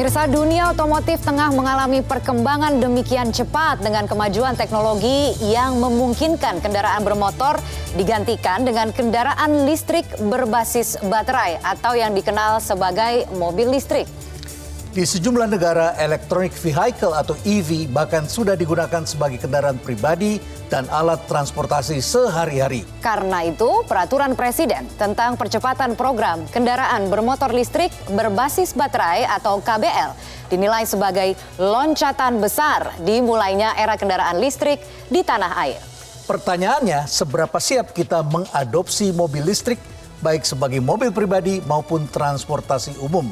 Pemirsa, dunia otomotif tengah mengalami perkembangan demikian cepat dengan kemajuan teknologi yang memungkinkan kendaraan bermotor digantikan dengan kendaraan listrik berbasis baterai atau yang dikenal sebagai mobil listrik. Di sejumlah negara, electronic vehicle atau EV bahkan sudah digunakan sebagai kendaraan pribadi dan alat transportasi sehari-hari. Karena itu, peraturan Presiden tentang percepatan program kendaraan bermotor listrik berbasis baterai atau KBL dinilai sebagai loncatan besar dimulainya era kendaraan listrik di tanah air. Pertanyaannya, seberapa siap kita mengadopsi mobil listrik baik sebagai mobil pribadi maupun transportasi umum?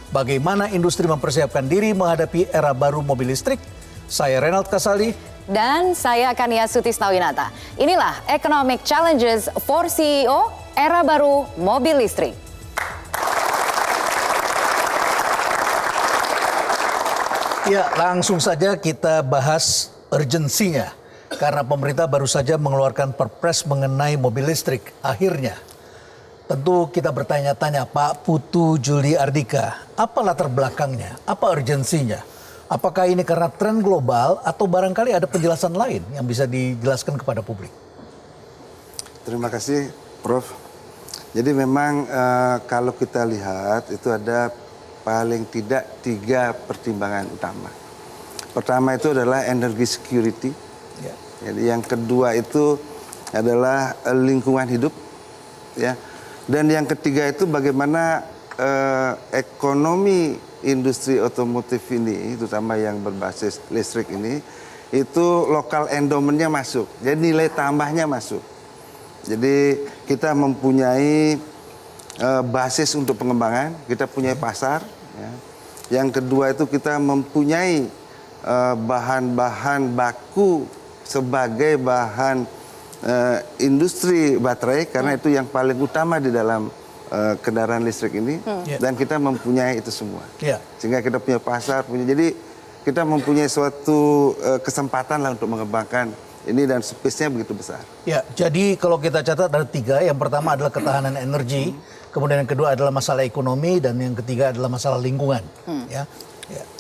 Bagaimana industri mempersiapkan diri menghadapi era baru mobil listrik? Saya Renald Kasali. Dan saya Kania Sutisnawinata. Inilah Economic Challenges for CEO era baru mobil listrik. Ya, langsung saja kita bahas urgensinya. Karena pemerintah baru saja mengeluarkan perpres mengenai mobil listrik. Akhirnya. Tentu kita bertanya-tanya, Pak Putu Juli Ardika, apa latar belakangnya, apa urgensinya? Apakah ini karena tren global atau barangkali ada penjelasan lain yang bisa dijelaskan kepada publik? Terima kasih, Prof. Jadi memang kalau kita lihat itu ada paling tidak 3 pertimbangan utama. Pertama itu adalah energy security. Ya. Jadi yang kedua itu adalah lingkungan hidup, ya. Dan yang ketiga itu bagaimana ekonomi industri otomotif ini, terutama yang berbasis listrik ini, itu lokal endowmentnya masuk. Jadi nilai tambahnya masuk. Jadi kita mempunyai basis untuk pengembangan, kita punya pasar. Ya. Yang kedua itu kita mempunyai bahan-bahan baku sebagai bahan industri baterai karena itu yang paling utama di dalam kendaraan listrik ini dan kita mempunyai itu semua sehingga kita punya pasar jadi kita mempunyai suatu kesempatan lah untuk mengembangkan ini dan space-nya begitu besar. Ya, jadi kalau kita catat ada 3, yang pertama adalah ketahanan energi, kemudian yang kedua adalah masalah ekonomi dan yang ketiga adalah masalah lingkungan. Ya.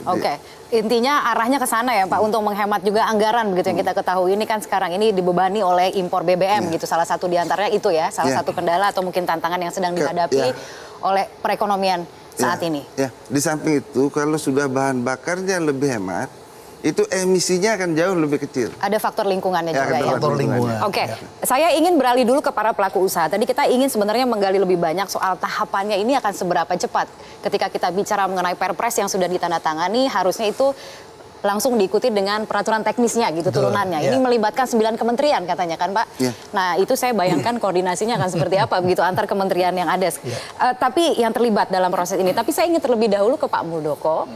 Oke, intinya arahnya ke sana ya Pak, untuk menghemat juga anggaran begitu yang kita ketahui ini kan sekarang ini dibebani oleh impor BBM gitu, salah satu diantaranya itu ya, salah satu kendala atau mungkin tantangan yang sedang dihadapi oleh perekonomian saat ini. Ya, di samping itu kalau sudah bahan bakarnya lebih hemat, itu emisinya akan jauh lebih kecil. Ada faktor lingkungannya juga ya. Faktor lingkungan. Oke, saya ingin beralih dulu ke para pelaku usaha. Tadi kita ingin sebenarnya menggali lebih banyak soal tahapannya ini akan seberapa cepat. Ketika kita bicara mengenai perpres yang sudah ditandatangani, harusnya itu langsung diikuti dengan peraturan teknisnya gitu. Betul, turunannya. Ini melibatkan 9 kementerian katanya kan Pak. Nah itu saya bayangkan koordinasinya akan seperti apa begitu antar kementerian yang ada. Tapi yang terlibat dalam proses ini. Tapi saya ingin terlebih dahulu ke Pak Muldoko.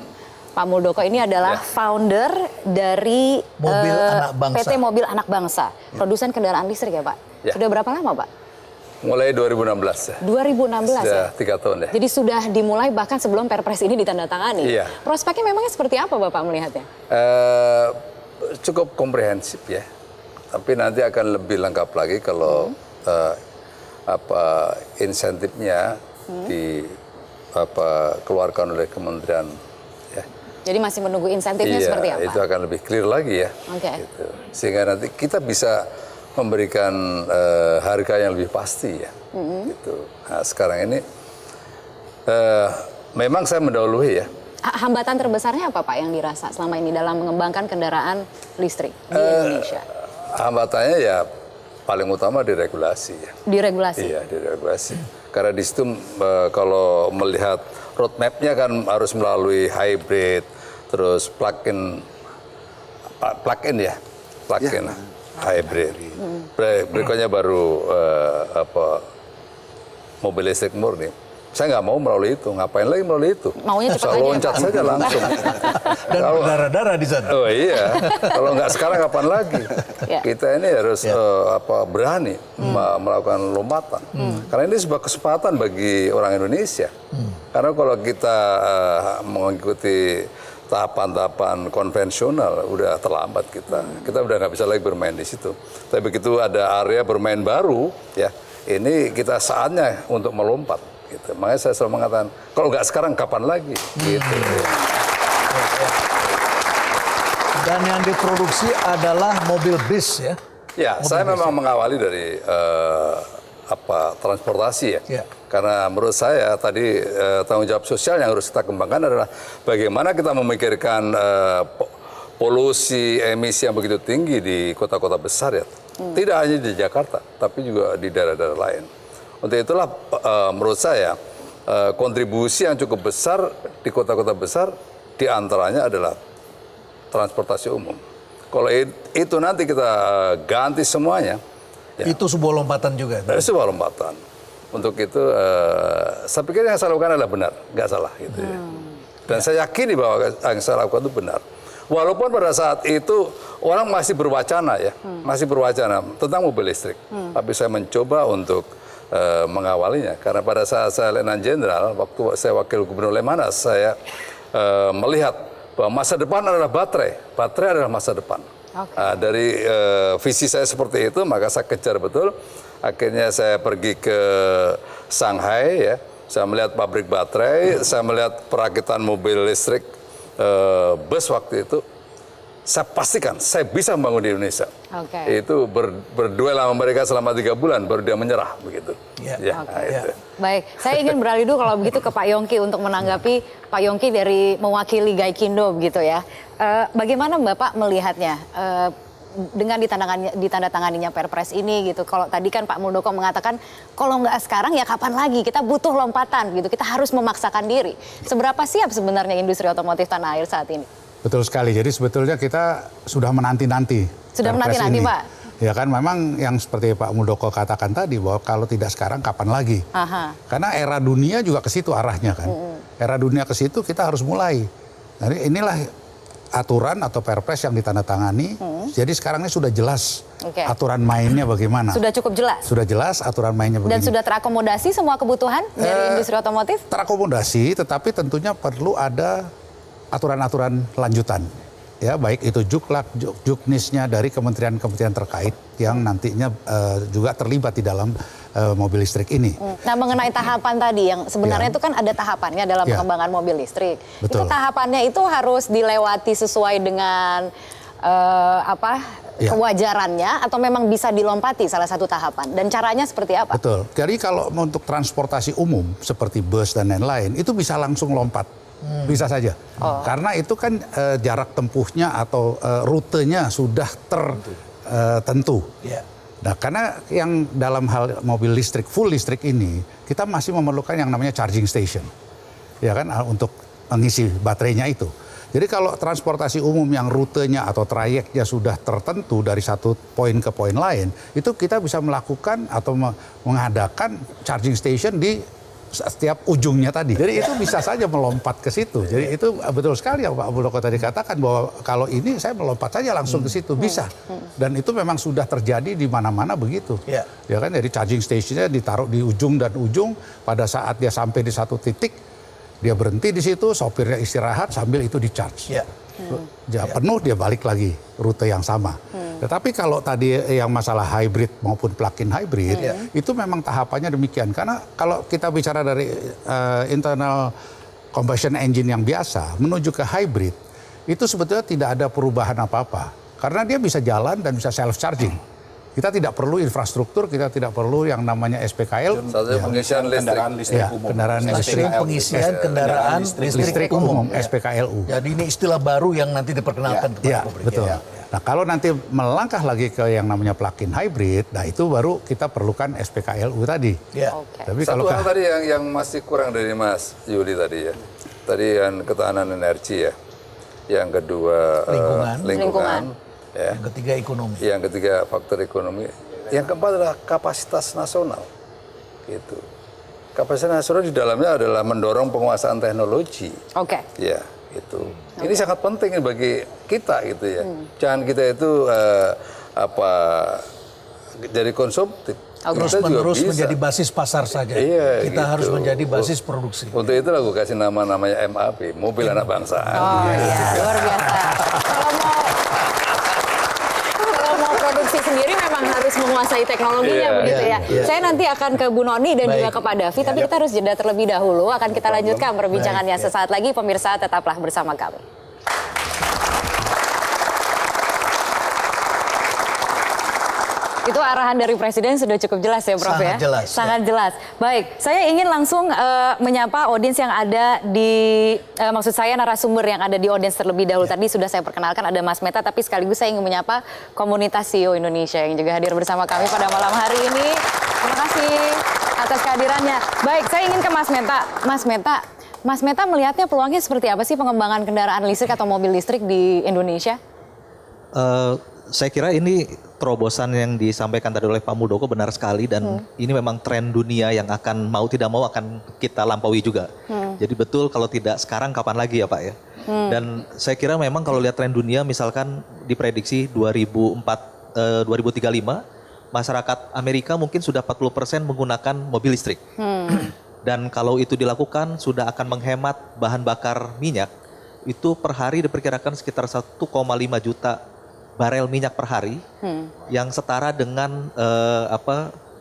Pak Muldoko ini adalah founder dari PT Mobil Anak Bangsa, produsen kendaraan listrik ya Pak. Sudah berapa lama Pak? Mulai 2016 ya. 2016 sudah ya? 3 tahun ya. Jadi sudah dimulai bahkan sebelum perpres ini ditandatangani. Iya. Prospeknya memangnya seperti apa Bapak melihatnya? Cukup komprehensif ya. Tapi nanti akan lebih lengkap lagi kalau insentifnya keluarkan oleh kementerian. Jadi masih menunggu insentifnya seperti apa? Itu akan lebih clear lagi ya. Gitu. Sehingga nanti kita bisa memberikan harga yang lebih pasti ya. Gitu. Nah, sekarang ini memang saya mendahului ya. Hambatan terbesarnya apa Pak yang dirasa selama ini dalam mengembangkan kendaraan listrik di Indonesia? Hambatannya ya paling utama di regulasi ya. Di regulasi? Iya, di regulasi. Karena di situ kalau melihat roadmap-nya kan harus melalui hybrid, terus plug-in hybrid. Berikutnya baru mobil listrik murni. Saya nggak mau melalui itu, ngapain lagi melalui itu? Maunya cepat aja loncat saja langsung. Dan berdarah-darah di sana. Oh iya, kalau nggak sekarang kapan lagi? Kita ini harus berani melakukan lompatan. Karena ini sebuah kesempatan bagi orang Indonesia. Karena kalau kita mengikuti tahapan-tahapan konvensional, udah terlambat kita. Kita udah nggak bisa lagi bermain di situ. Tapi begitu ada area bermain baru, ya ini kita saatnya untuk melompat. Gitu. Makanya saya selalu mengatakan, kalau nggak sekarang kapan lagi? Gitu. Dan yang diproduksi adalah mobil bis ya. Ya, saya memang mengawali dari transportasi ya. Ya. Karena menurut saya tadi tanggung jawab sosial yang harus kita kembangkan adalah bagaimana kita memikirkan polusi emisi yang begitu tinggi di kota-kota besar ya. Tidak hanya di Jakarta, tapi juga di daerah-daerah lain. Untuk itulah menurut saya kontribusi yang cukup besar di kota-kota besar diantaranya adalah transportasi umum. Kalau itu nanti kita ganti semuanya, ya, Itu sebuah lompatan juga. sebuah lompatan. Untuk itu, saya pikir yang saya lakukan adalah benar, nggak salah gitu ya. Dan saya yakini bahwa yang saya lakukan itu benar. Walaupun pada saat itu orang masih berwacana ya, masih berwacana tentang mobil listrik. Tapi saya mencoba untuk mengawalinya. Karena pada saat saya Letnan Jenderal, waktu saya wakil gubernur Lemhanas, saya melihat bahwa masa depan adalah baterai. Baterai adalah masa depan. Okay. Nah, dari visi saya seperti itu, maka saya kejar betul. Akhirnya saya pergi ke Shanghai ya. Saya melihat pabrik baterai, saya melihat perakitan mobil listrik, bus waktu itu. Saya pastikan saya bisa membangun di Indonesia. Okay. Itu berduel sama mereka selama 3 bulan, baru dia menyerah begitu. Ya. Ya, Oke. nah, itu. Baik, saya ingin beralih dulu kalau begitu ke Pak Yongki untuk menanggapi Pak Yongki dari mewakili Gaikindo begitu ya. Bagaimana Bapak melihatnya dengan ditandatanganinya Perpres ini gitu? Kalau tadi kan Pak Muldoko mengatakan kalau nggak sekarang ya kapan lagi? Kita butuh lompatan gitu. Kita harus memaksakan diri. Seberapa siap sebenarnya industri otomotif tanah air saat ini? Betul sekali. Jadi sebetulnya kita sudah menanti-nanti. Sudah Perpres menanti-nanti, ini. Pak. Ya kan memang yang seperti Pak Muldoko katakan tadi bahwa kalau tidak sekarang kapan lagi? Aha. Karena era dunia juga ke situ arahnya kan. Era dunia ke situ kita harus mulai. Jadi inilah aturan atau Perpres yang ditandatangani. Jadi sekarang ini sudah jelas Oke. aturan mainnya bagaimana. Sudah cukup jelas? Sudah jelas aturan mainnya begini. Dan sudah terakomodasi semua kebutuhan dari industri otomotif? Terakomodasi, tetapi tentunya perlu ada aturan-aturan lanjutan. Ya, baik itu juknisnya dari kementerian-kementerian terkait yang nantinya juga terlibat di dalam mobil listrik ini. Nah, mengenai tahapan tadi yang sebenarnya Ya. itu kan ada tahapannya dalam Ya. pengembangan mobil listrik. Itu Betul. tahapannya itu harus dilewati sesuai dengan Ya. kewajarannya atau memang bisa dilompati salah satu tahapan dan caranya seperti apa? Betul. Jadi kalau untuk transportasi umum seperti bus dan lain-lain itu bisa langsung lompat. Bisa saja. Karena itu kan jarak tempuhnya atau rutenya sudah tertentu. Ya. Nah, karena yang dalam hal mobil listrik, full listrik ini, kita masih memerlukan yang namanya charging station. Ya kan, untuk mengisi baterainya itu. Jadi kalau transportasi umum yang rutenya atau trayeknya sudah tertentu dari satu poin ke poin lain, itu kita bisa melakukan atau mengadakan charging station di setiap ujungnya tadi. Jadi itu bisa saja melompat ke situ. Jadi itu betul sekali yang Pak Muldoko tadi katakan bahwa kalau ini saya melompat saja langsung ke situ bisa. Dan itu memang sudah terjadi di mana-mana begitu. Ya. Ya kan, jadi charging stationnya ditaruh di ujung dan ujung. Pada saat dia sampai di satu titik, dia berhenti di situ, sopirnya istirahat sambil itu di-charge. Ya. Ya, penuh dia balik lagi rute yang sama. Tetapi kalau tadi yang masalah hybrid maupun plug-in hybrid, itu memang tahapannya demikian. Karena kalau kita bicara dari internal combustion engine yang biasa menuju ke hybrid, itu sebetulnya tidak ada perubahan apa-apa. Karena dia bisa jalan dan bisa self-charging. Kita tidak perlu infrastruktur, kita tidak perlu yang namanya SPKL. Satu pengisian listrik. Ya, kendaraan listrik. Pengisian kendaraan listrik umum. umum, SPKLU. Jadi ini istilah baru yang nanti diperkenalkan kepada Ya, publik. betul. Ya. Nah, kalau nanti melangkah lagi ke yang namanya plug-in hybrid, nah itu baru kita perlukan SPKLU tadi. Ya. Oke. Tapi Satu kalau hal tadi yang masih kurang dari Mas Yuli tadi ya. Tadi yang ketahanan energi ya. Yang kedua lingkungan. Ya. Yang ketiga ekonomi. Yang ketiga faktor ekonomi. Yang keempat adalah kapasitas nasional. Gitu. Kapasitas nasional di dalamnya adalah mendorong penguasaan teknologi. Oke. Ya, itu. Ini sangat penting bagi kita gitu ya. Jangan kita itu jadi konsumtif. Terus Kita juga menerus bisa. menjadi basis pasar saja. Iya, Kita gitu. harus menjadi basis produksi. Untuk itu aku kasih namanya MAP, Mobil Anak Bangsa. Oh iya, luar biasa. Kalau mau produksi sendiri memang harus menguasai teknologinya Iya, begitu ya. iya. Saya nanti akan ke Bu Noni dan Baik. juga ke Pak Davi, tapi kita harus jeda terlebih dahulu. Akan kita lanjutkan perbincangannya Baik, ya. sesaat lagi. Pemirsa tetaplah bersama kami. Itu arahan dari Presiden sudah cukup jelas ya, Prof. Sangat ya? jelas. Sangat jelas. Baik, saya ingin langsung menyapa audiens yang ada di, maksud saya narasumber yang ada di audiens terlebih dahulu. Tadi sudah saya perkenalkan ada Mas Meta, tapi sekaligus saya ingin menyapa komunitas CEO Indonesia yang juga hadir bersama kami pada malam hari ini. Terima kasih atas kehadirannya. Baik, saya ingin ke Mas Meta. Mas Meta melihatnya peluangnya seperti apa sih pengembangan kendaraan listrik atau mobil listrik di Indonesia? Saya kira ini terobosan yang disampaikan tadi oleh Pak Muldoko benar sekali dan ini memang tren dunia yang akan mau tidak mau akan kita lampaui juga. Jadi betul kalau tidak sekarang kapan lagi ya Pak ya. Dan saya kira memang kalau lihat tren dunia misalkan diprediksi 2035 masyarakat Amerika mungkin sudah 40% menggunakan mobil listrik. Dan kalau itu dilakukan sudah akan menghemat bahan bakar minyak itu per hari diperkirakan sekitar 1,5 juta barel minyak per hari, yang setara dengan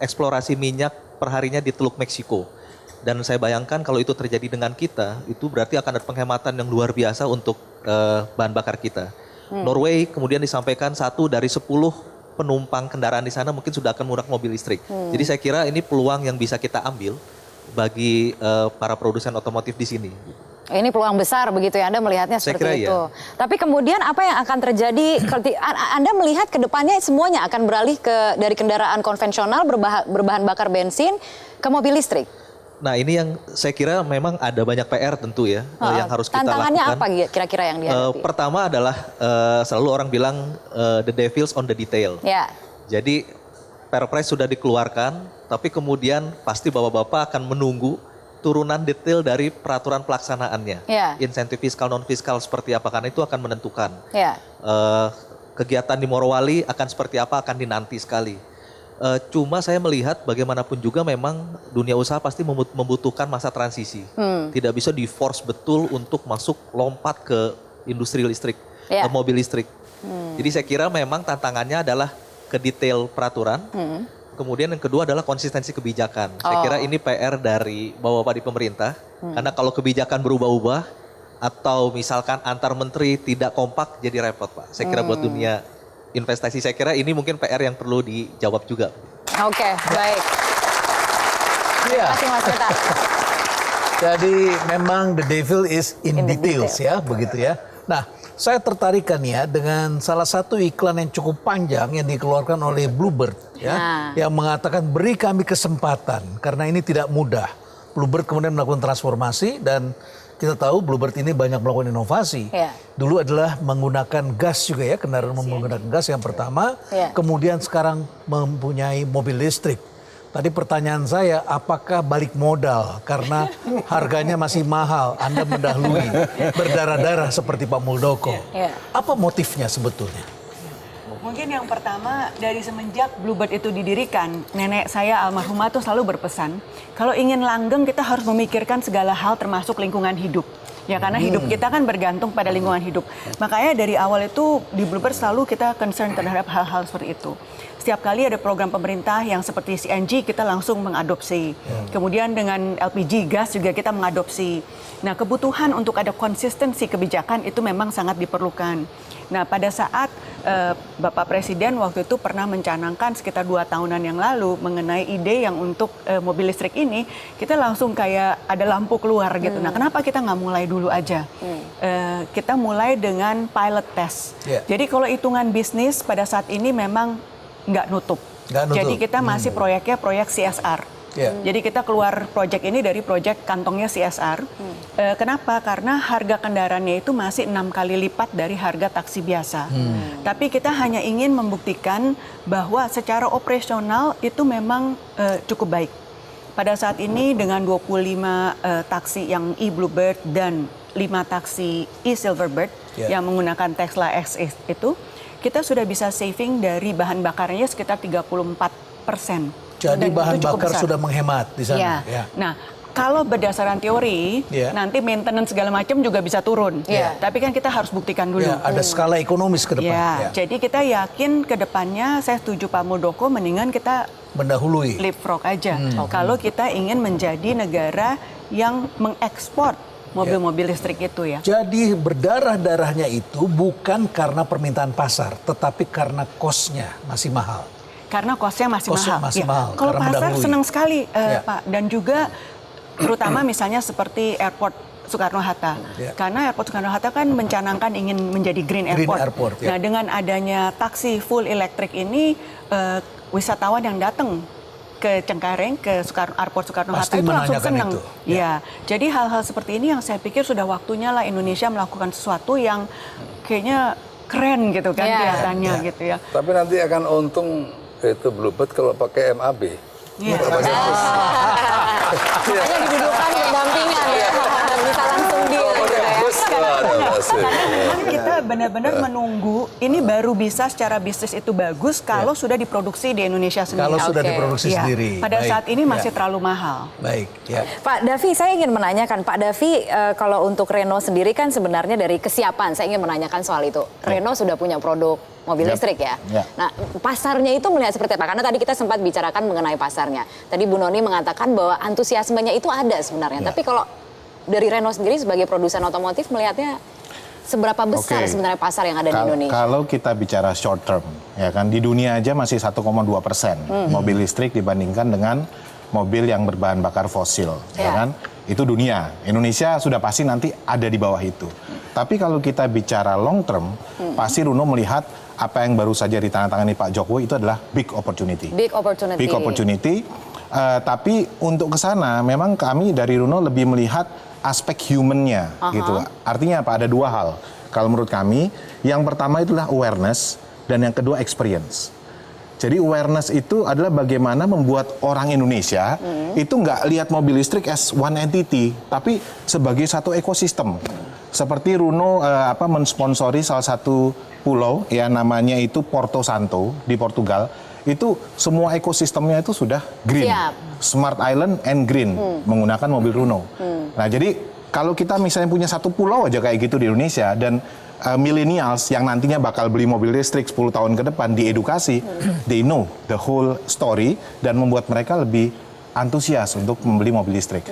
eksplorasi minyak perharinya di Teluk Meksiko. Dan saya bayangkan kalau itu terjadi dengan kita, itu berarti akan ada penghematan yang luar biasa untuk bahan bakar kita. Norway kemudian disampaikan 1 dari 10 penumpang kendaraan di sana mungkin sudah akan menggunakan mobil listrik. Jadi saya kira ini peluang yang bisa kita ambil bagi para produsen otomotif di sini. Ini peluang besar begitu ya, Anda melihatnya seperti itu. Ya. Tapi kemudian apa yang akan terjadi, Anda melihat ke depannya semuanya akan beralih dari kendaraan konvensional berbahan bakar bensin ke mobil listrik? Nah ini yang saya kira memang ada banyak PR tentu ya yang harus kita lakukan. Tantangannya apa kira-kira yang dihadapi? Pertama adalah selalu orang bilang the devil's on the detail. Ya. Jadi Perpres sudah dikeluarkan, tapi kemudian pasti bapak-bapak akan menunggu turunan detail dari peraturan pelaksanaannya. Yeah. Insentif fiskal non fiskal seperti apa, karena itu akan menentukan. Yeah. Kegiatan di Morowali akan seperti apa akan dinanti sekali. Cuma saya melihat bagaimanapun juga memang dunia usaha pasti membutuhkan masa transisi. Tidak bisa di force betul untuk masuk lompat ke industri listrik, ke mobil listrik. Jadi saya kira memang tantangannya adalah ke detail peraturan. Kemudian yang kedua adalah konsistensi kebijakan. Saya kira ini PR dari bapak-bapak di pemerintah. Karena kalau kebijakan berubah-ubah atau misalkan antar menteri tidak kompak jadi repot Pak. Saya kira buat dunia investasi saya kira ini mungkin PR yang perlu dijawab juga. Oke, baik. Terima kasih Mas Meta. Jadi memang the devil is in details ya, begitu ya. Nah, saya tertarik kan ya dengan salah satu iklan yang cukup panjang yang dikeluarkan oleh Bluebird ya, yang mengatakan beri kami kesempatan karena ini tidak mudah. Bluebird kemudian melakukan transformasi dan kita tahu Bluebird ini banyak melakukan inovasi. Dulu adalah menggunakan gas juga ya, kendaraan menggunakan gas yang pertama, kemudian sekarang mempunyai mobil listrik. Tadi pertanyaan saya, apakah balik modal karena harganya masih mahal, Anda mendahului berdarah-darah seperti Pak Muldoko. Apa motifnya sebetulnya? Mungkin yang pertama dari semenjak Bluebird itu didirikan, nenek saya almarhumah tuh selalu berpesan, kalau ingin langgeng kita harus memikirkan segala hal termasuk lingkungan hidup. Ya karena hidup kita kan bergantung pada lingkungan hidup. Makanya dari awal itu di Bluebird selalu kita concern terhadap hal-hal seperti itu. Setiap kali ada program pemerintah yang seperti CNG kita langsung mengadopsi. Kemudian dengan LPG gas juga kita mengadopsi. Nah kebutuhan untuk ada konsistensi kebijakan itu memang sangat diperlukan. Nah pada saat Bapak Presiden waktu itu pernah mencanangkan sekitar 2 tahunan yang lalu mengenai ide yang untuk mobil listrik ini, kita langsung kayak ada lampu keluar gitu. Nah kenapa kita nggak mulai dulu aja? Kita mulai dengan pilot test. Jadi kalau hitungan bisnis pada saat ini memang nggak nutup. Jadi kita masih proyeknya proyek CSR. Jadi kita keluar proyek ini dari proyek kantongnya CSR. Kenapa? Karena harga kendaraannya itu masih 6 kali lipat dari harga taksi biasa. Tapi kita hanya ingin membuktikan bahwa secara operasional itu memang cukup baik. Pada saat ini dengan 25 taksi yang e-Bluebird dan 5 taksi e-Silverbird yang menggunakan Tesla X itu, kita sudah bisa saving dari bahan bakarnya sekitar 34%. Jadi bahan bakar besar. Sudah menghemat di sana. Nah, kalau berdasarkan teori, nanti maintenance segala macam juga bisa turun. Tapi kan kita harus buktikan dulu. Ada skala ekonomis ke depan. Jadi kita yakin ke depannya, saya setuju Pak Muldoko, mendingan kita mendahului. Leapfrog aja. Kalau kita ingin menjadi negara yang mengekspor mobil-mobil listrik itu ya. Jadi berdarah-darahnya itu bukan karena permintaan pasar, tetapi karena cost-nya masih mahal. karena kosnya masih Kosnya mahal. masih Ya. mahal, Kalau karena pasar mendahului. senang sekali, Ya. Pak. Dan juga terutama misalnya seperti airport Soekarno-Hatta. Ya. Karena Airport Soekarno-Hatta kan mencanangkan ingin menjadi green airport. airport, ya. Nah, dengan adanya taksi full elektrik ini, wisatawan yang datang ke Cengkareng, ke Airport Soekarno-Hatta Pasti itu langsung menanyakan senang. itu. Ya. Jadi hal-hal seperti ini yang saya pikir sudah waktunya lah Indonesia melakukan sesuatu yang kayaknya keren gitu kan Ya. kelihatannya Ya. gitu ya. Tapi nanti akan untung itu Bluebird kalau pakai MAB. Iya. Makanya didudukan berdampingan ya. Bisa langsung deal gitu ya. Karena kita benar-benar menunggu ini baru bisa secara bisnis itu bagus kalau sudah diproduksi di Indonesia sendiri. Kalau sudah Oke. diproduksi Iya. sendiri. Pada Baik. saat ini masih Ya. terlalu mahal. Baik, ya. Pak Davi, saya ingin menanyakan, Pak Davi, kalau untuk Renault sendiri kan sebenarnya dari kesiapan, saya ingin menanyakan soal itu. Renault sudah punya produk mobil listrik ya. Ya. Nah, pasarnya itu melihat seperti apa? Karena tadi kita sempat bicarakan mengenai pasarnya. Tadi Bu Noni mengatakan bahwa antusiasmenya itu ada sebenarnya. Ya. Tapi kalau dari Renault sendiri sebagai produsen otomotif melihatnya seberapa besar Oke. sebenarnya pasar yang ada di Indonesia? Kalau kita bicara short term, ya kan di dunia aja masih 1,2% mobil listrik dibandingkan dengan mobil yang berbahan bakar fosil, ya Ya. kan? Itu dunia. Indonesia sudah pasti nanti ada di bawah itu. Tapi kalau kita bicara long term, pasti Runo melihat apa yang baru saja ditandatangani Pak Jokowi itu adalah big opportunity. Big opportunity. Big opportunity. Tapi untuk ke sana memang kami dari Runo lebih melihat aspek human-nya gitu. Artinya apa? Ada dua hal. Kalau menurut kami, yang pertama itulah awareness dan yang kedua experience. Jadi awareness itu adalah bagaimana membuat orang Indonesia itu nggak lihat mobil listrik as one entity, tapi sebagai satu ekosistem. Seperti Runo mensponsori salah satu pulau ya namanya itu Porto Santo di Portugal. Itu semua ekosistemnya itu sudah green, Siap. smart island and green menggunakan mobil Runo. Nah jadi kalau kita misalnya punya satu pulau aja kayak gitu di Indonesia dan millennials yang nantinya bakal beli mobil listrik 10 tahun ke depan diedukasi, they know the whole story dan membuat mereka lebih antusias untuk membeli mobil listrik.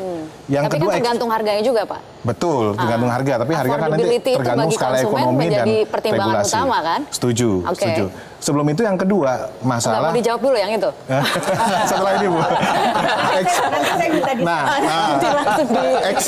Yang Tapi kedua kan tergantung harganya juga, Pak. betul, tergantung harga, tapi harga kan nanti Affordability itu tergantung bagi skala konsumen ekonomi dan menjadi pertimbangan regulasi. utama, kan? Setuju, Oke. setuju. Sebelum itu yang kedua Nggak masalah mau dijawab dulu yang itu. setelah ini Bu. Nanti saya minta Nah, Nanti langsung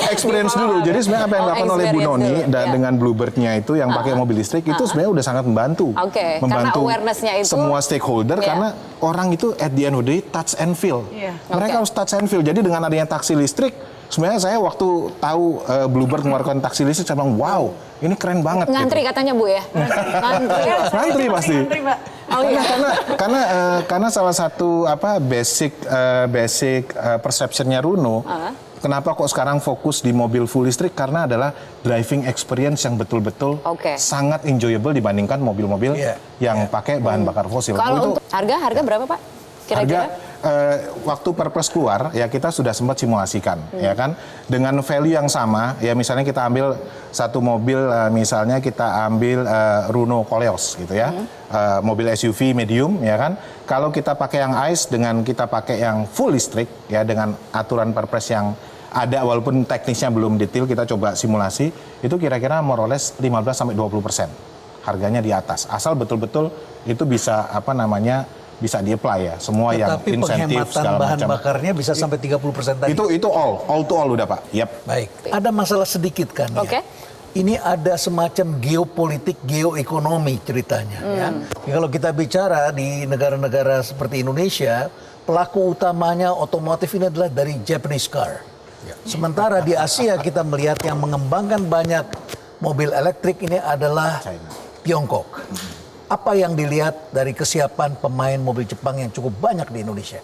experience dulu. Jadi sebenarnya apa yang dilakukan oleh Bu experience Noni dulu, dan ya. dengan Bluebird-nya itu yang pakai mobil listrik itu sebenarnya udah sangat membantu. Oke, Membantu karena awareness-nya itu- semua stakeholder ya. karena orang itu at the end of the day touch and feel. Iya. Mereka Oke. harus touch and feel. Jadi dengan adanya taksi listrik, sebenarnya saya waktu tahu Bluebird mengeluarkan taksi listrik saya bilang, wow, ini keren banget. Ngantri gitu. katanya Bu ya? Ngantri. Ngantri pasti. Ngantri, Pak. Oh iya. Karena salah satu basic perceptionnya Runo, kenapa kok sekarang fokus di mobil full listrik karena adalah driving experience yang betul-betul Oke. sangat enjoyable dibandingkan mobil-mobil Iya. yang pakai bahan bakar fosil. Kalau itu untuk harga berapa, Pak? Kira-kira? waktu Perpres keluar ya kita sudah sempat simulasikan ya kan dengan value yang sama ya misalnya kita ambil satu mobil misalnya kita ambil Runo Koleos gitu ya mobil SUV medium ya kan kalau kita pakai yang ICE dengan kita pakai yang full listrik ya dengan aturan Perpres yang ada walaupun teknisnya belum detail kita coba simulasi itu kira-kira more or less 15-20% harganya di atas asal betul-betul itu bisa bisa di-apply ya semua yang Tetapi insentif penghematan segala bahan macam. bakarnya bisa sampai 30% tadi. Itu all to all udah Pak. Yap. Baik. Ada masalah sedikit kan Oke. ya. Ini ada semacam geopolitik, geoekonomi ceritanya. Ya. Kalau kita bicara di negara-negara seperti Indonesia, pelaku utamanya otomotif ini adalah dari Japanese car. Sementara di Asia kita melihat yang mengembangkan banyak mobil elektrik ini adalah Tiongkok. Apa yang dilihat dari kesiapan pemain mobil Jepang yang cukup banyak di Indonesia?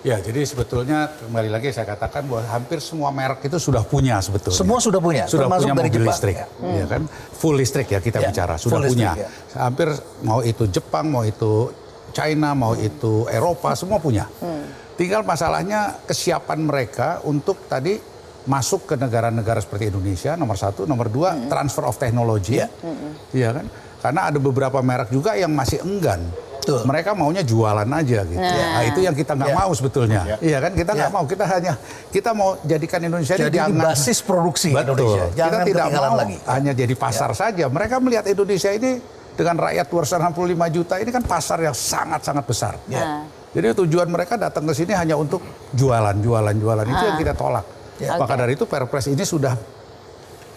Ya, jadi sebetulnya kembali lagi saya katakan bahwa hampir semua merek itu sudah punya sebetulnya. Semua sudah punya, Sudah termasuk punya dari mobil Jepang, listrik, ya kan? Full listrik ya kita Ya, bicara, sudah full punya. listrik, Hampir mau itu Jepang, mau itu China, mau itu Eropa, semua punya. Tinggal masalahnya kesiapan mereka untuk tadi masuk ke negara-negara seperti Indonesia, nomor satu, nomor dua, transfer of technology, iya kan? Karena ada beberapa merek juga yang masih enggan. Betul. Mereka maunya jualan aja gitu. Nah, itu yang kita nggak Ya. mau sebetulnya. Iya kan? Kita nggak Ya. mau. Kita mau jadikan Indonesia ini Jadi jangan basis produksi betul. Indonesia. Kita Jangan tidak ketinggalan mau lagi. hanya jadi pasar saja. Mereka melihat Indonesia ini dengan rakyat 265 juta ini kan pasar yang sangat-sangat besar. Jadi tujuan mereka datang ke sini hanya untuk jualan itu yang kita tolak. Maka dari itu Perpres ini sudah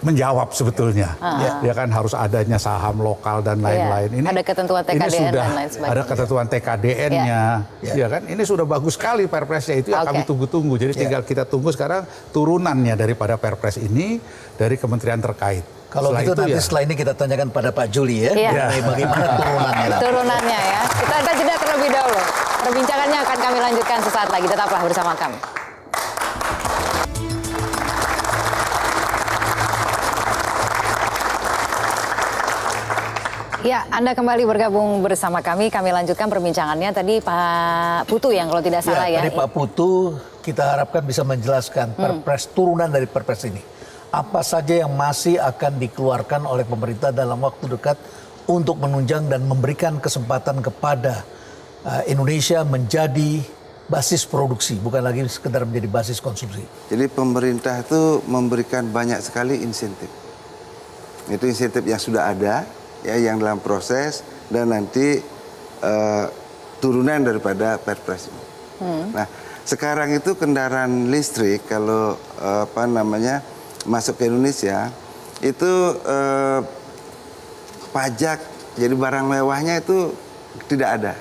menjawab sebetulnya, ya kan harus adanya saham lokal dan lain-lain. Ini ada ketentuan TKDN ini sudah dan lain sebagainya. ada ketentuan TKDN-nya, ya kan. Ini sudah bagus sekali Perpresnya itu yang kami tunggu-tunggu. Jadi tinggal kita tunggu sekarang turunannya daripada Perpres ini dari kementerian terkait. Kalau gitu nanti setelah ini kita tanyakan pada Pak Juli ya, bagaimana turunannya. Turunannya ya. Kita jeda terlebih dahulu. Perbincangannya akan kami lanjutkan sesaat lagi. Tetaplah bersama kami. Ya, Anda kembali bergabung bersama kami. Kami lanjutkan perbincangannya. Tadi Pak Putu yang kalau tidak salah ya. Tadi Pak Putu kita harapkan bisa menjelaskan Perpres turunan dari Perpres ini. Apa saja yang masih akan dikeluarkan oleh pemerintah dalam waktu dekat untuk menunjang dan memberikan kesempatan kepada Indonesia menjadi basis produksi, bukan lagi sekedar menjadi basis konsumsi. Jadi pemerintah itu memberikan banyak sekali insentif. Itu insentif yang sudah ada, ya, yang dalam proses, dan nanti turunan daripada Perpres ini. Nah, sekarang itu kendaraan listrik kalau masuk ke Indonesia itu pajak jadi barang mewahnya itu tidak ada.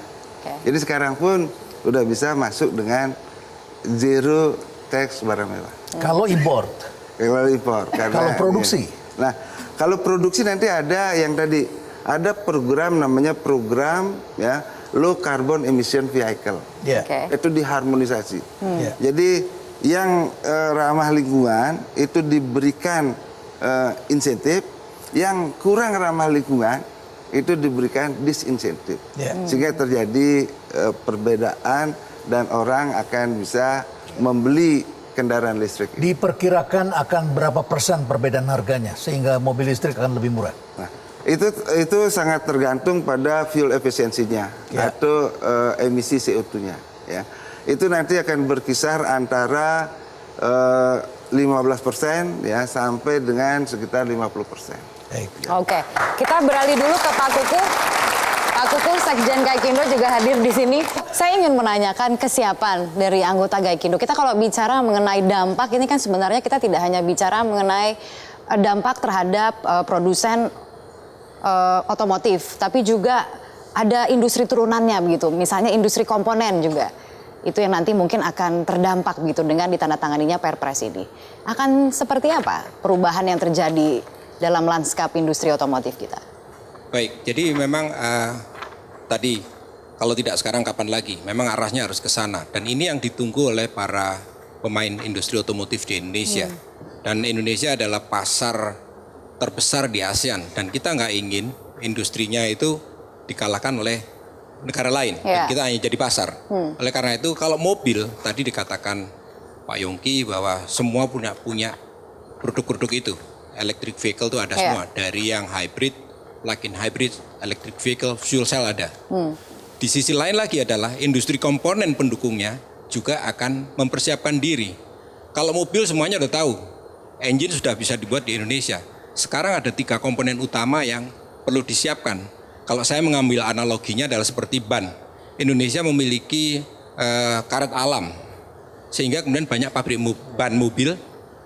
Jadi sekarang pun udah bisa masuk dengan zero tax barang mewah. Kalau import, kalau produksi. Nah, kalau produksi nanti ada yang tadi ada program namanya program ya low carbon emission vehicle. Itu diharmonisasi. Jadi yang ramah lingkungan itu diberikan insentif, yang kurang ramah lingkungan itu diberikan disinsentif. Sehingga terjadi perbedaan dan orang akan bisa membeli kendaraan listrik. Diperkirakan akan berapa persen perbedaan harganya sehingga mobil listrik akan lebih murah? Nah, itu sangat tergantung pada fuel efisiensinya atau emisi CO2-nya. Ya. Itu nanti akan berkisar antara 15% ya sampai dengan sekitar 50%. Oke, kita beralih dulu ke Pak Kuku. Pak Kuku, Sekjen Gaikindo juga hadir di sini. Saya ingin menanyakan kesiapan dari anggota Gaikindo. Kita kalau bicara mengenai dampak, ini kan sebenarnya kita tidak hanya bicara mengenai dampak terhadap produsen otomotif, tapi juga ada industri turunannya begitu. Misalnya industri komponen juga. Itu yang nanti mungkin akan terdampak begitu dengan ditandatanganinya Perpres ini. Akan seperti apa perubahan yang terjadi dalam lanskap industri otomotif kita? Baik, jadi memang tadi kalau tidak sekarang kapan lagi? Memang arahnya harus ke sana. Dan ini yang ditunggu oleh para pemain industri otomotif di Indonesia. Dan Indonesia adalah pasar terbesar di ASEAN. Dan kita nggak ingin industrinya itu dikalahkan oleh negara lain. Dan kita hanya jadi pasar. Oleh karena itu kalau mobil, tadi dikatakan Pak Yongki bahwa semua punya produk-produk itu. Electric vehicle itu ada semua, dari yang hybrid, plug-in hybrid, electric vehicle, fuel cell ada. Di sisi lain lagi adalah industri komponen pendukungnya juga akan mempersiapkan diri. Kalau mobil semuanya udah tahu, engine sudah bisa dibuat di Indonesia. Sekarang ada 3 komponen utama yang perlu disiapkan. Kalau saya mengambil analoginya adalah seperti ban. Indonesia memiliki karet alam, sehingga kemudian banyak pabrik ban mobil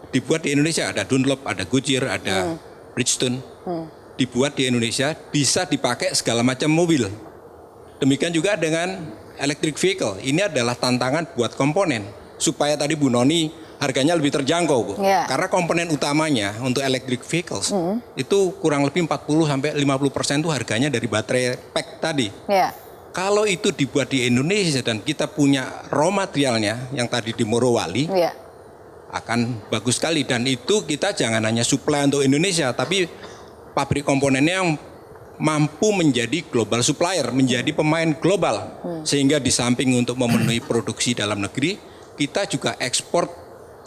dibuat di Indonesia, ada Dunlop, ada Goodyear, ada Bridgestone, dibuat di Indonesia, bisa dipakai segala macam mobil. Demikian juga dengan electric vehicle, ini adalah tantangan buat komponen, supaya tadi Bu Noni harganya lebih terjangkau, Bu. Karena komponen utamanya untuk electric vehicles, itu kurang lebih 40-50% itu harganya dari baterai pack tadi. Kalau itu dibuat di Indonesia dan kita punya raw materialnya, yang tadi di Morowali, akan bagus sekali. Dan itu kita jangan hanya supply untuk Indonesia, tapi pabrik komponennya yang mampu menjadi global supplier, menjadi pemain global. Sehingga di samping untuk memenuhi produksi dalam negeri, kita juga ekspor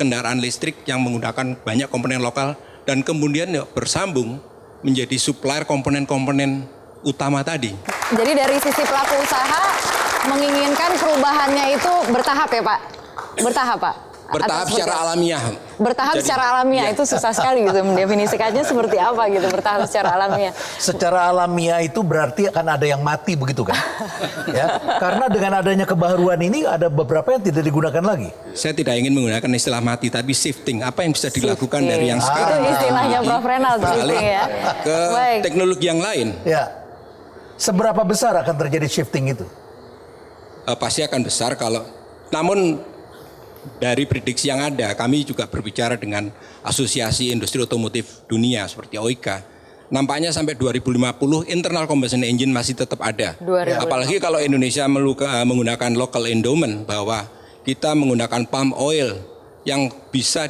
kendaraan listrik yang menggunakan banyak komponen lokal dan kemudian bersambung menjadi supplier komponen-komponen utama tadi. Jadi dari sisi pelaku usaha menginginkan perubahannya itu bertahap ya Pak? Bertahap Pak? Bertahap secara alamiah. Bertahap Jadi, secara alamiah iya. itu susah sekali gitu mendefinisikannya seperti apa gitu bertahap secara alamiah. Secara alamiah itu berarti akan ada yang mati begitu kan? Ya, karena dengan adanya kebaharuan ini ada beberapa yang tidak digunakan lagi. Saya tidak ingin menggunakan istilah mati, tapi shifting. Apa yang bisa dilakukan Shifting. dari yang Itu sekarang? istilahnya Prof. Renald, beralih shifting ya. ke Baik. teknologi yang lain. Ya, seberapa besar akan terjadi shifting itu? Pasti akan besar kalau, namun dari prediksi yang ada, kami juga berbicara dengan Asosiasi Industri Otomotif Dunia seperti OIKA. Nampaknya sampai 2050 internal combustion engine masih tetap ada. 2050. Apalagi kalau Indonesia menggunakan local endowment, bahwa kita menggunakan palm oil yang bisa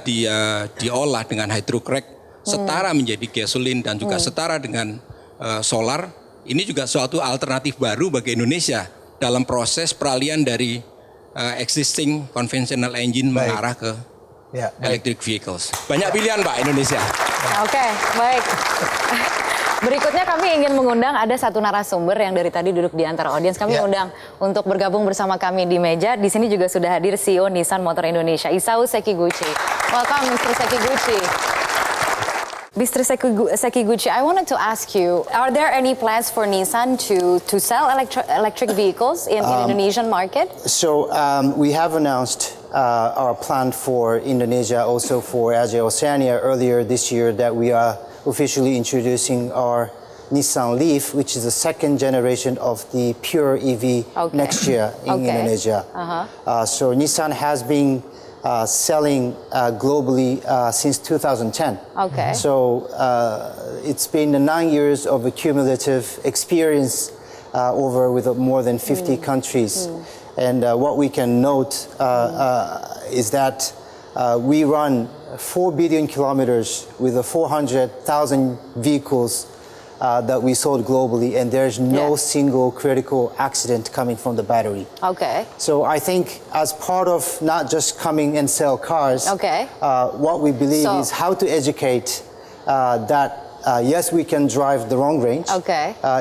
diolah dengan hydrocrack setara menjadi gasolin dan juga setara dengan solar. Ini juga suatu alternatif baru bagi Indonesia dalam proses peralihan dari existing conventional engine mengarah ke electric vehicles. Banyak pilihan Pak Indonesia. Oke, baik. Berikutnya kami ingin mengundang ada satu narasumber yang dari tadi duduk di antara audiens. Kami undang untuk bergabung bersama kami di meja. Di sini juga sudah hadir CEO Nissan Motor Indonesia, Isao Sekiguchi. Welcome, Mr. Sekiguchi. Mr. Sekiguchi, I wanted to ask you, are there any plans for Nissan to sell electric vehicles in Indonesian market? So we have announced our plan for Indonesia, also for Asia Oceania earlier this year, that we are officially introducing our Nissan Leaf, which is the second generation of the pure EV next year in Indonesia. So Nissan has been selling globally since 2010. Okay. So it's been 9 years of cumulative experience over with more than 50 countries. And what we can note is that we run 4 billion kilometers with 400,000 vehicles that we sold globally, and there's no single critical accident coming from the battery. Okay. So I think as part of not just coming and sell cars, what we believe is how to educate that yes, we can drive the long range.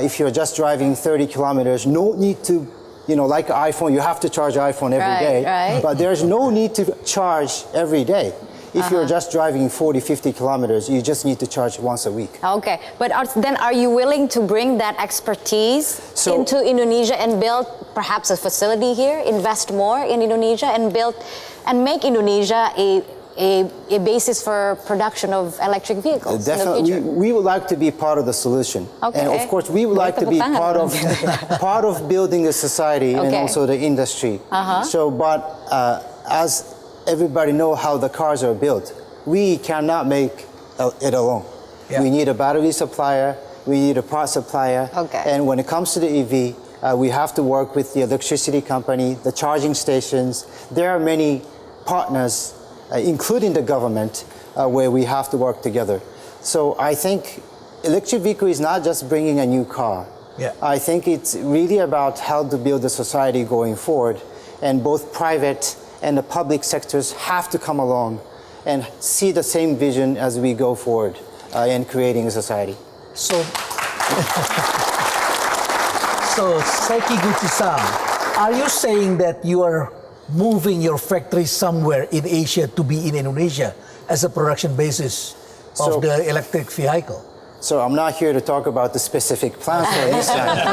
If you're just driving 30 kilometers, no need to, you know, like iPhone, you have to charge iPhone every day. But there's no need to charge every day. If you're just driving 40, 50 kilometers, you just need to charge once a week. Okay, but then are you willing to bring that expertise into Indonesia and build perhaps a facility here, invest more in Indonesia and build and make Indonesia a basis for production of electric vehicles in the Definitely, future? we would like to be part of the solution. And of course, we would like to be part of building the society and also the industry. So, but as everybody know how the cars are built, we cannot make it alone. We need a battery supplier, we need a part supplier, and when it comes to the EV, we have to work with the electricity company, the charging stations. There are many partners, including the government, where we have to work together. So I think electric vehicle is not just bringing a new car. I think it's really about how to build a society going forward, and both private and the public sectors have to come along and see the same vision as we go forward in creating a society. So Sekiguchi-san, are you saying that you are moving your factory somewhere in Asia to be in Indonesia as a production basis of the electric vehicle? So I'm not here to talk about the specific plans for Nissan,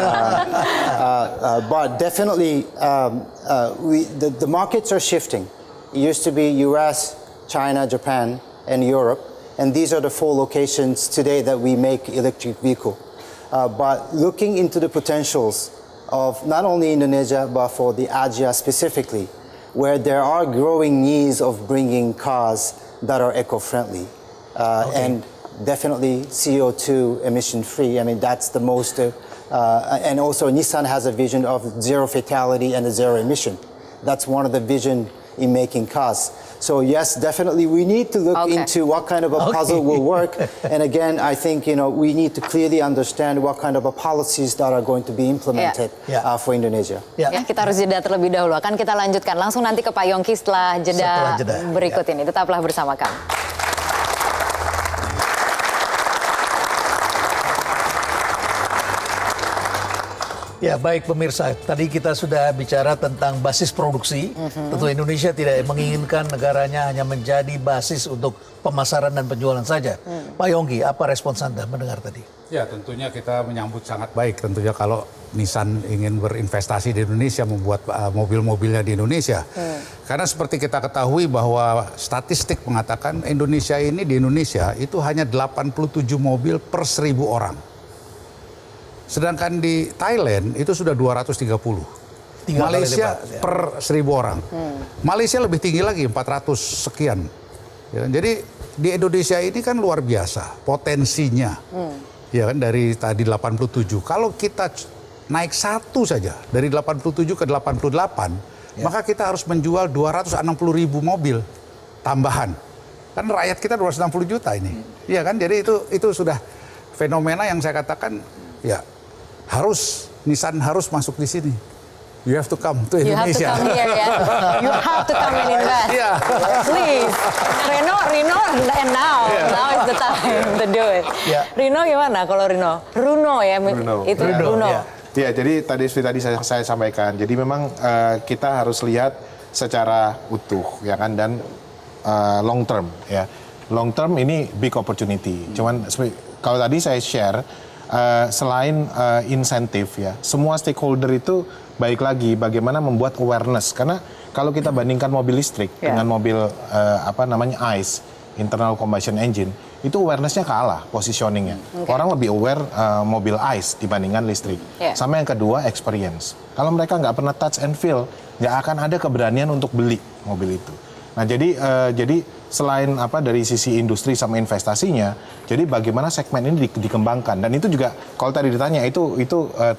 but definitely the markets are shifting. It used to be US, China, Japan, and Europe, and these are the 4 locations today that we make electric vehicle. But looking into the potentials of not only Indonesia, but for the Asia specifically, where there are growing needs of bringing cars that are eco-friendly. And definitely CO2 emission free. I mean, that's the most, and also Nissan has a vision of zero fatality and a zero emission. That's one of the vision in making cars. So yes, definitely we need to look into what kind of a puzzle will work. And again, I think, you know, we need to clearly understand what kind of a policies that are going to be implemented for Indonesia. Ya, kita harus jeda terlebih dahulu. Akan kita lanjutkan langsung nanti ke Pak Yongki setelah jeda berikut ini. Tetaplah bersama kami. Ya baik pemirsa, tadi kita sudah bicara tentang basis produksi. Tentu Indonesia tidak menginginkan negaranya hanya menjadi basis untuk pemasaran dan penjualan saja. Pak Yonggi, apa respons Anda mendengar tadi? Ya tentunya kita menyambut sangat baik tentunya kalau Nissan ingin berinvestasi di Indonesia, membuat mobil-mobilnya di Indonesia. Karena seperti kita ketahui bahwa statistik mengatakan di Indonesia itu hanya 87 mobil per 1.000 orang. Sedangkan di Thailand itu sudah 230. Malaysia lipat, ya. per 1.000 orang. Malaysia lebih tinggi lagi, 400 sekian. Ya, jadi di Indonesia ini kan luar biasa potensinya. Ya kan, dari tadi 87. Kalau kita naik satu saja dari 87 ke 88, maka kita harus menjual 260.000 mobil tambahan. Kan rakyat kita 260 juta ini. Iya kan? Jadi itu sudah fenomena yang saya katakan ya Nissan harus masuk di sini. You have to come to Indonesia. You have to come here, ya. You have to come and invest. Yeah. Please. Rino, and now is the time to do it. Yeah. Rino gimana kalau Rino? Runo ya, itu Runo. Ya. Ya, jadi tadi saya sampaikan. Jadi memang kita harus lihat secara utuh, ya kan, dan long term, ya. Long term ini big opportunity. Cuman kalau tadi saya share, selain insentif, ya, semua stakeholder itu baik lagi bagaimana membuat awareness. Karena kalau kita bandingkan mobil listrik dengan mobil ICE, internal combustion engine, itu awareness-nya kalah positioningnya. Orang lebih aware mobil ICE dibandingkan listrik. Sama yang kedua, experience. Kalau mereka nggak pernah touch and feel, nggak akan ada keberanian untuk beli mobil itu. Nah, jadi selain dari sisi industri sama investasinya, jadi bagaimana segmen ini dikembangkan. Dan itu juga kalau tadi ditanya itu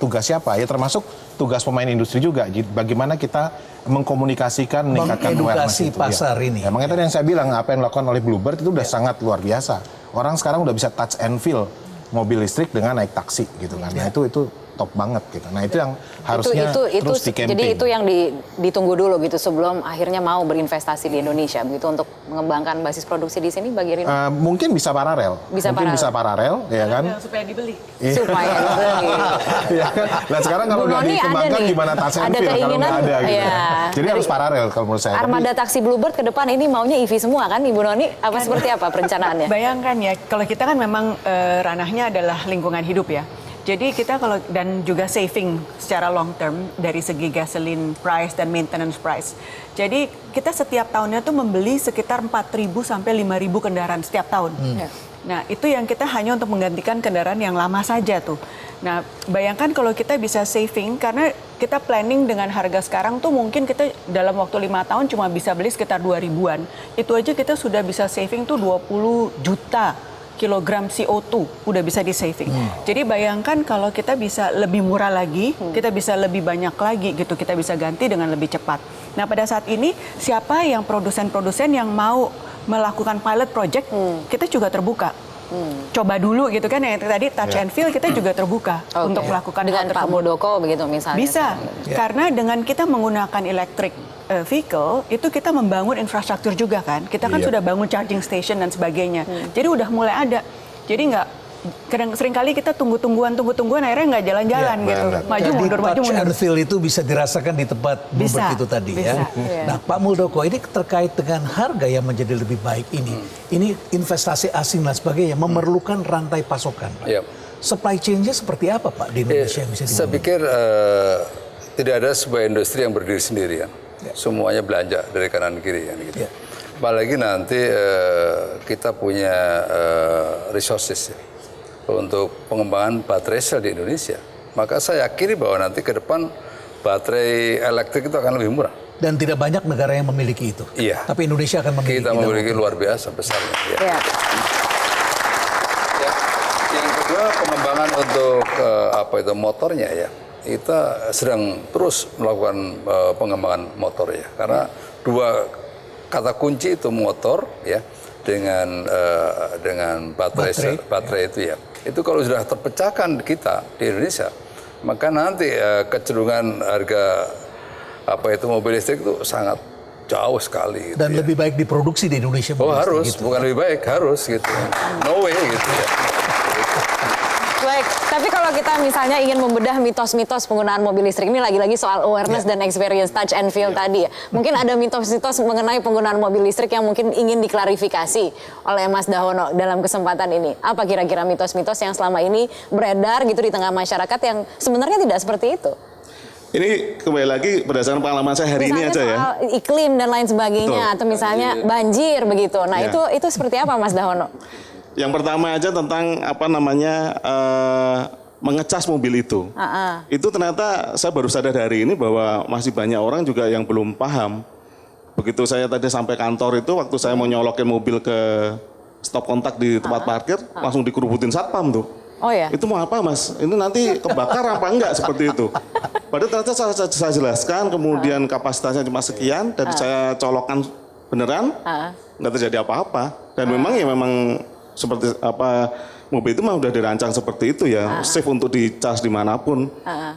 tugas siapa? Ya termasuk tugas pemain industri juga. Bagaimana kita mengkomunikasikan, meningkatkan awareness itu. pasar ini. Ya, makanya tadi yang saya bilang apa yang dilakukan oleh Bluebird itu udah sangat luar biasa. Orang sekarang udah bisa touch and feel mobil listrik dengan naik taksi gitu kan. Nah, itu top banget gitu. Nah, itu yang harusnya terus di-campaign. Jadi itu yang ditunggu dulu gitu sebelum akhirnya mau berinvestasi di Indonesia begitu untuk mengembangkan basis produksi di sini bagi Rino. Mungkin bisa paralel. Bisa paralel, ya kan? Supaya dibeli. Supaya dibeli. Ya kan? Nah, sekarang kalau nggak dikembangkan gimana touch and feel kalau nggak ada gitu. Ya. Jadi harus paralel kalau menurut saya. Armada taksi Bluebird ke depan ini maunya EV semua kan Ibu Noni? Seperti apa perencanaannya? Bayangkan ya, kalau kita kan memang ranahnya adalah lingkungan hidup ya. Jadi kita dan juga saving secara long term dari segi gasoline price dan maintenance price. Jadi kita setiap tahunnya tuh membeli sekitar 4.000 sampai 5.000 kendaraan setiap tahun. Nah, itu yang kita hanya untuk menggantikan kendaraan yang lama saja tuh. Nah, bayangkan kalau kita bisa saving karena kita planning dengan harga sekarang tuh mungkin kita dalam waktu 5 tahun cuma bisa beli sekitar 2.000-an. Itu aja kita sudah bisa saving tuh 20 juta kilogram CO2 udah bisa di saving. Jadi bayangkan kalau kita bisa lebih murah lagi, kita bisa lebih banyak lagi gitu, kita bisa ganti dengan lebih cepat. Nah, pada saat ini siapa yang produsen-produsen yang mau melakukan pilot project, kita juga terbuka. Coba dulu gitu kan, yang tadi touch and feel kita juga terbuka untuk melakukan dengan Pak Muldoko begitu misalnya. Bisa, karena dengan kita menggunakan electric vehicle itu kita membangun infrastruktur juga kan. Kita kan sudah bangun charging station dan sebagainya. Jadi udah mulai ada. Jadi seringkali kita tunggu-tungguan akhirnya nggak jalan-jalan gitu. Maju mundur. Touch and feel itu bisa dirasakan di tempat Bluebird itu tadi ya. Nah, Pak Muldoko, ini terkait dengan harga yang menjadi lebih baik ini. Ini investasi asing dan sebagainya memerlukan rantai pasokan. Supply chain-nya seperti apa Pak di Indonesia yang bisa Saya pikir tidak ada sebuah industri yang berdiri sendirian. Semuanya belanja dari kanan kiri kan gitu. Apalagi nanti kita punya resources ya, untuk pengembangan baterai sel di Indonesia. Maka saya yakini bahwa nanti ke depan baterai elektrik itu akan lebih murah. Dan tidak banyak negara yang memiliki itu. Iya. Tapi Indonesia akan memiliki. Kita memiliki luar biasa besarnya. Ya. Yang kedua pengembangan untuk motornya ya. Kita sedang terus melakukan pengembangan motor ya, karena dua kata kunci itu motor ya dengan baterai itu ya. Itu kalau sudah terpecahkan kita di Indonesia, maka nanti kecenderungan harga mobil listrik itu sangat jauh sekali. Gitu, dan lebih baik diproduksi di Indonesia. Harus, gitu. Bukan lebih baik, harus gitu. No way gitu ya. Baik, Tapi kalau kita misalnya ingin membedah mitos-mitos penggunaan mobil listrik, ini lagi-lagi soal awareness dan experience touch and feel tadi ya. Mungkin ada mitos-mitos mengenai penggunaan mobil listrik yang mungkin ingin diklarifikasi oleh Mas Dahono dalam kesempatan ini. Apa kira-kira mitos-mitos yang selama ini beredar gitu di tengah masyarakat yang sebenarnya tidak seperti itu? Ini kembali lagi berdasarkan pengalaman saya hari misalnya ini aja ya. Soal iklim dan lain sebagainya, Betul. atau misalnya banjir begitu. Nah Ya. itu seperti apa Mas Dahono? Yang pertama aja tentang mengecas mobil itu. Itu ternyata saya baru sadar hari ini bahwa masih banyak orang juga yang belum paham. Begitu saya tadi sampai kantor itu, waktu saya mau nyolokin mobil ke stop kontak di tempat parkir, langsung dikerubutin satpam tuh. Oh ya. Itu mau apa Mas? Ini nanti kebakar apa enggak seperti itu? Padahal ternyata saya jelaskan, kemudian kapasitasnya cuma sekian, dan saya colokan beneran, nggak terjadi apa-apa. Dan memang seperti apa, mobil itu mah udah dirancang seperti itu ya, safe untuk dicas dimanapun.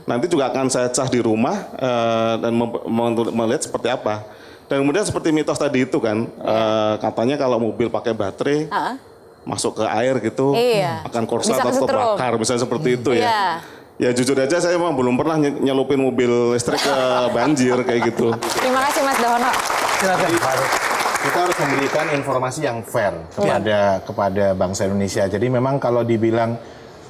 Nanti juga akan saya cas di rumah dan melihat seperti apa. Dan kemudian seperti mitos tadi itu kan, katanya kalau mobil pakai baterai, masuk ke air gitu, akan korslet atau terbakar, misalnya seperti itu ya. Ya jujur aja saya memang belum pernah nyelupin mobil listrik ke banjir kayak gitu. Terima kasih Mas Dahono. Silakan. Kita harus memberikan informasi yang fair kepada bangsa Indonesia. Jadi memang kalau dibilang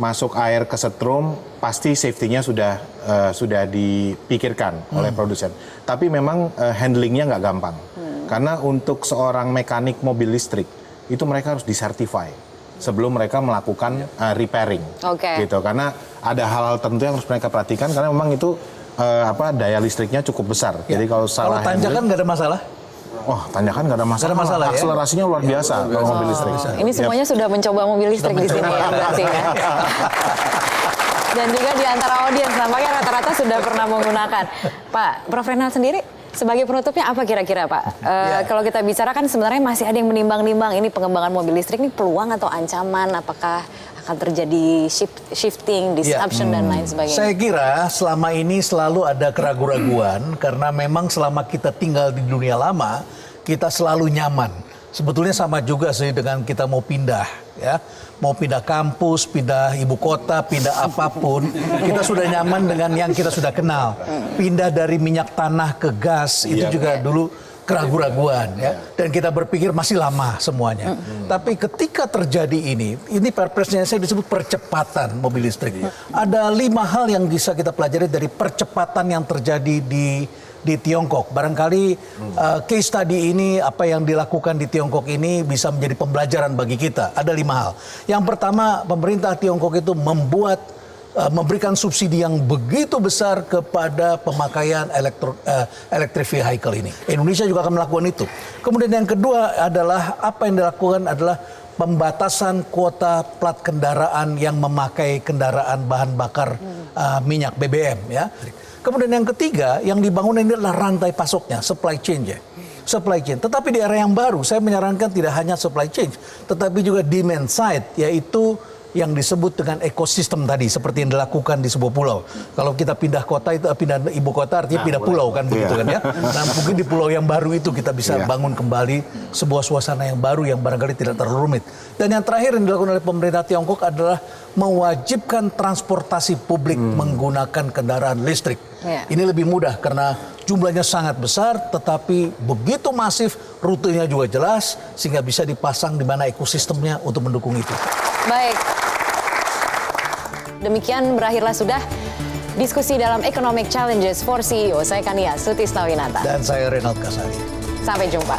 masuk air ke setrum, pasti safety-nya sudah dipikirkan oleh produsen. Tapi memang handlingnya nggak gampang. Karena untuk seorang mekanik mobil listrik, itu mereka harus disertify sebelum mereka melakukan repairing. Gitu. Karena ada hal-hal tertentu yang harus mereka perhatikan, karena memang itu daya listriknya cukup besar. Jadi kalau salah tanjakan nggak ada masalah? Wah, tanjakan nggak ada masalah. Akselerasinya luar biasa kalau mobil listrik. Ini semuanya sudah mencoba mobil listrik di sini ya berarti ya. Dan juga di antara audiens nampaknya rata-rata sudah pernah menggunakan. Pak, Prof. Renal sendiri sebagai penutupnya apa kira-kira Pak? Kalau kita bicara kan sebenarnya masih ada yang menimbang-nimbang ini pengembangan mobil listrik ini peluang atau ancaman, apakah akan terjadi shifting, disruption dan lain sebagainya. Saya kira selama ini selalu ada keraguan-raguan karena memang selama kita tinggal di dunia lama, kita selalu nyaman. Sebetulnya sama juga sih dengan kita mau pindah ya. Mau pindah kampus, pindah ibu kota, pindah apapun, kita sudah nyaman dengan yang kita sudah kenal. Pindah dari minyak tanah ke gas itu juga dulu keraguan-raguan ya, dan kita berpikir masih lama semuanya. Tapi ketika terjadi ini perpresnya saya disebut percepatan mobil listrik. Ada 5 hal yang bisa kita pelajari dari percepatan yang terjadi di Tiongkok. Barangkali case study ini, apa yang dilakukan di Tiongkok ini bisa menjadi pembelajaran bagi kita. Ada 5 hal. Yang pertama, pemerintah Tiongkok itu memberikan subsidi yang begitu besar kepada pemakaian electric vehicle ini. Indonesia juga akan melakukan itu. Kemudian yang kedua adalah apa yang dilakukan adalah pembatasan kuota plat kendaraan yang memakai kendaraan bahan bakar minyak BBM ya. Kemudian yang ketiga yang dibangun ini adalah rantai pasoknya, supply chain ya. Supply chain. Tetapi di era yang baru saya menyarankan tidak hanya supply chain, tetapi juga demand side, yaitu yang disebut dengan ekosistem tadi, seperti yang dilakukan di sebuah pulau. Kalau kita pindah kota itu pindah ibu kota artinya pindah pulau kan begitu kan ya. Nah mungkin di pulau yang baru itu kita bisa bangun kembali sebuah suasana yang baru yang barangkali tidak terlalu rumit. Dan yang terakhir yang dilakukan oleh pemerintah Tiongkok adalah mewajibkan transportasi publik menggunakan kendaraan listrik. Ini lebih mudah karena jumlahnya sangat besar, tetapi begitu masif, rutenya juga jelas sehingga bisa dipasang di mana ekosistemnya untuk mendukung itu. Baik. Demikian berakhirlah sudah diskusi dalam Economic Challenges for CEO. Saya Kania Sutisnawinata. Dan saya Renald Kasari. Sampai jumpa.